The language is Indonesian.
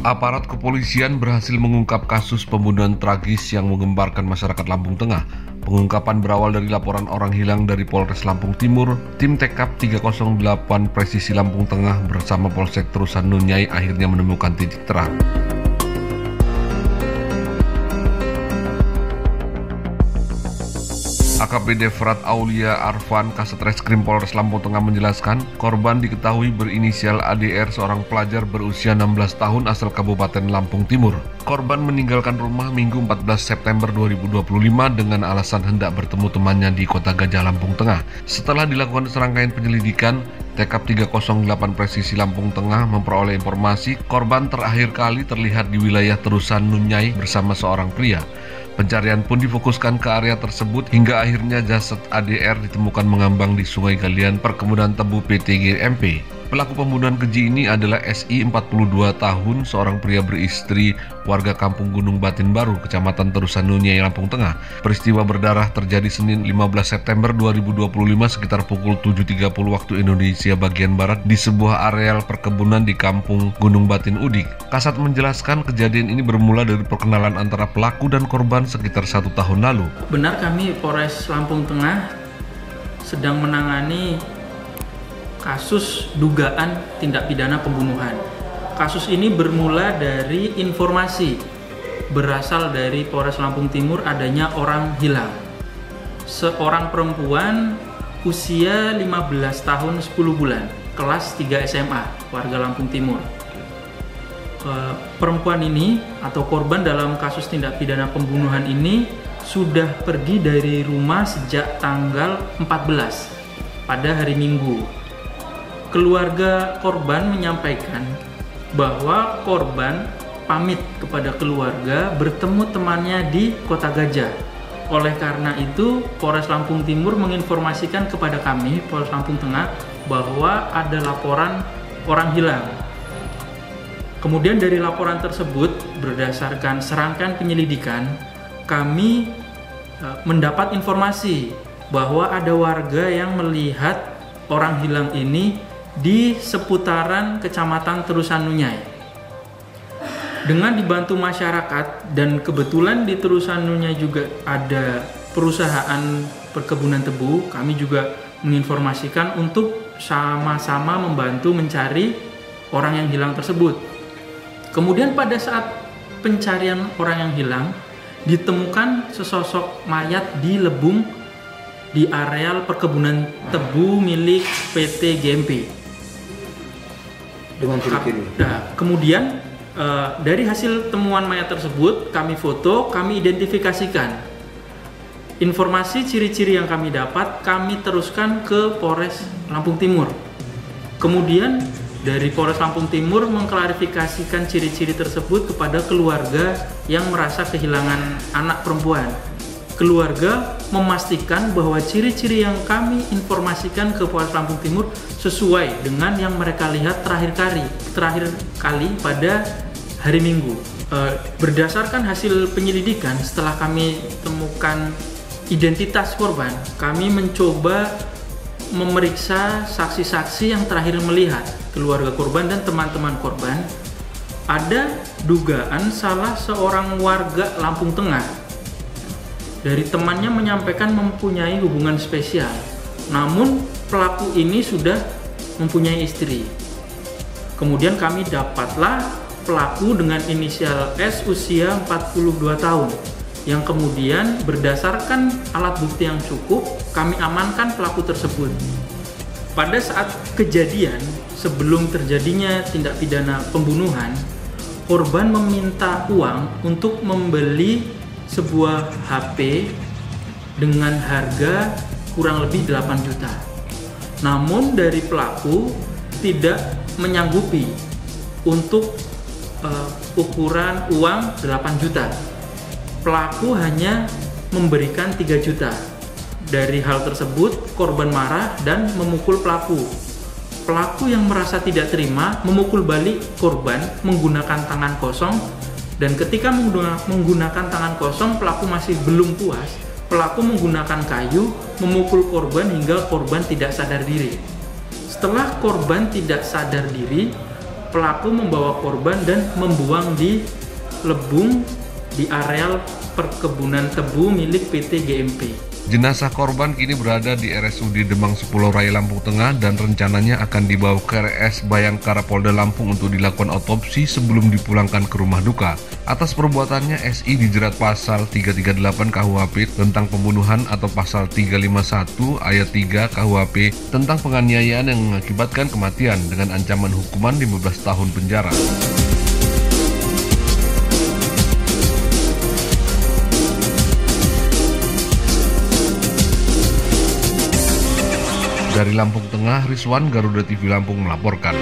Aparat kepolisian berhasil mengungkap kasus pembunuhan tragis yang menggemparkan masyarakat Lampung Tengah. Pengungkapan berawal dari laporan orang hilang dari Polres Lampung Timur. Tim TKP 308 Presisi Lampung Tengah bersama Polsek Terusan Nunyai akhirnya menemukan titik terang. AKP Devrat Aulia Arfan, Kasat Reskrim Polres Lampung Tengah menjelaskan, korban diketahui berinisial ADR, seorang pelajar berusia 16 tahun asal Kabupaten Lampung Timur. Korban meninggalkan rumah Minggu 14 September 2025 dengan alasan hendak bertemu temannya di Kota Gajah, Lampung Tengah. Setelah dilakukan serangkaian penyelidikan, TKP 308 Presisi Lampung Tengah memperoleh informasi korban terakhir kali terlihat di wilayah Terusan Nunyai bersama seorang pria. Pencarian pun difokuskan ke area tersebut hingga akhirnya jasad ADR ditemukan mengambang di Sungai Galian Perkebunan Tebu PT GMP. Pelaku pembunuhan keji ini adalah SI 42 tahun, seorang pria beristri warga Kampung Gunung Batin Baru, Kecamatan Terusan Nunyai, Lampung Tengah. Peristiwa berdarah terjadi Senin 15 September 2025 sekitar pukul 7.30 waktu Indonesia bagian Barat di sebuah areal perkebunan di Kampung Gunung Batin Udik. Kasat menjelaskan kejadian ini bermula dari perkenalan antara pelaku dan korban sekitar 1 tahun lalu. Benar, kami Polres Lampung Tengah sedang menangani kasus dugaan tindak pidana pembunuhan. Kasus ini bermula dari informasi berasal dari Polres Lampung Timur adanya orang hilang. Seorang perempuan usia 15 tahun 10 bulan, kelas 3 SMA, warga Lampung Timur. Perempuan ini atau korban dalam kasus tindak pidana pembunuhan ini sudah pergi dari rumah sejak tanggal 14 pada hari Minggu. Keluarga korban menyampaikan bahwa korban pamit kepada keluarga bertemu temannya di Kota Gajah. Oleh karena itu, Polres Lampung Timur menginformasikan kepada kami, Polres Lampung Tengah, bahwa ada laporan orang hilang. Kemudian dari laporan tersebut, berdasarkan serangkaian penyelidikan, kami mendapat informasi bahwa ada warga yang melihat orang hilang ini di seputaran Kecamatan Terusan Nunyai. Dengan dibantu masyarakat dan kebetulan di Terusan Nunyai juga ada perusahaan perkebunan tebu, kami juga menginformasikan untuk sama-sama membantu mencari orang yang hilang tersebut. Kemudian pada saat pencarian orang yang hilang, ditemukan sesosok mayat di lebung di areal perkebunan tebu milik PT GMP. Dengan ciri-ciri. Nah, kemudian dari hasil temuan mayat tersebut kami foto, kami identifikasikan. Informasi ciri-ciri yang kami dapat kami teruskan ke Polres Lampung Timur. Kemudian dari Polres Lampung Timur mengklarifikasikan ciri-ciri tersebut kepada keluarga yang merasa kehilangan anak perempuan. Keluarga memastikan bahwa ciri-ciri yang kami informasikan ke Polres Lampung Timur sesuai dengan yang mereka lihat terakhir kali pada hari Minggu. Berdasarkan hasil penyelidikan, setelah kami temukan identitas korban, kami mencoba memeriksa saksi-saksi yang terakhir melihat, keluarga korban dan teman-teman korban. Ada dugaan salah seorang warga Lampung Tengah dari temannya menyampaikan mempunyai hubungan spesial. Namun pelaku ini sudah mempunyai istri. Kemudian kami dapatlah pelaku dengan inisial S usia 42 tahun yang kemudian berdasarkan alat bukti yang cukup kami amankan pelaku tersebut. Pada saat kejadian sebelum terjadinya tindak pidana pembunuhan, korban meminta uang untuk membeli sebuah HP dengan harga kurang lebih 8 juta. Namun dari pelaku tidak menyanggupi untuk ukuran uang 8 juta. Pelaku hanya memberikan 3 juta. Dari hal tersebut korban marah dan memukul pelaku. Pelaku yang merasa tidak terima memukul balik korban menggunakan tangan kosong. Dan ketika menggunakan tangan kosong, pelaku masih belum puas. Pelaku menggunakan kayu memukul korban hingga korban tidak sadar diri. Setelah korban tidak sadar diri, pelaku membawa korban dan membuang di lebung di areal perkebunan tebu milik PT GMP. Jenazah korban kini berada di RSUD Demang Sepuluh Raya Lampung Tengah dan rencananya akan dibawa ke RS Bayangkara Polda Lampung untuk dilakukan otopsi sebelum dipulangkan ke rumah duka. Atas perbuatannya, SI dijerat pasal 338 KUHP tentang pembunuhan atau pasal 351 ayat 3 KUHP tentang penganiayaan yang mengakibatkan kematian dengan ancaman hukuman 15 tahun penjara. Dari Lampung Tengah, Rizwan, Garuda TV Lampung melaporkan.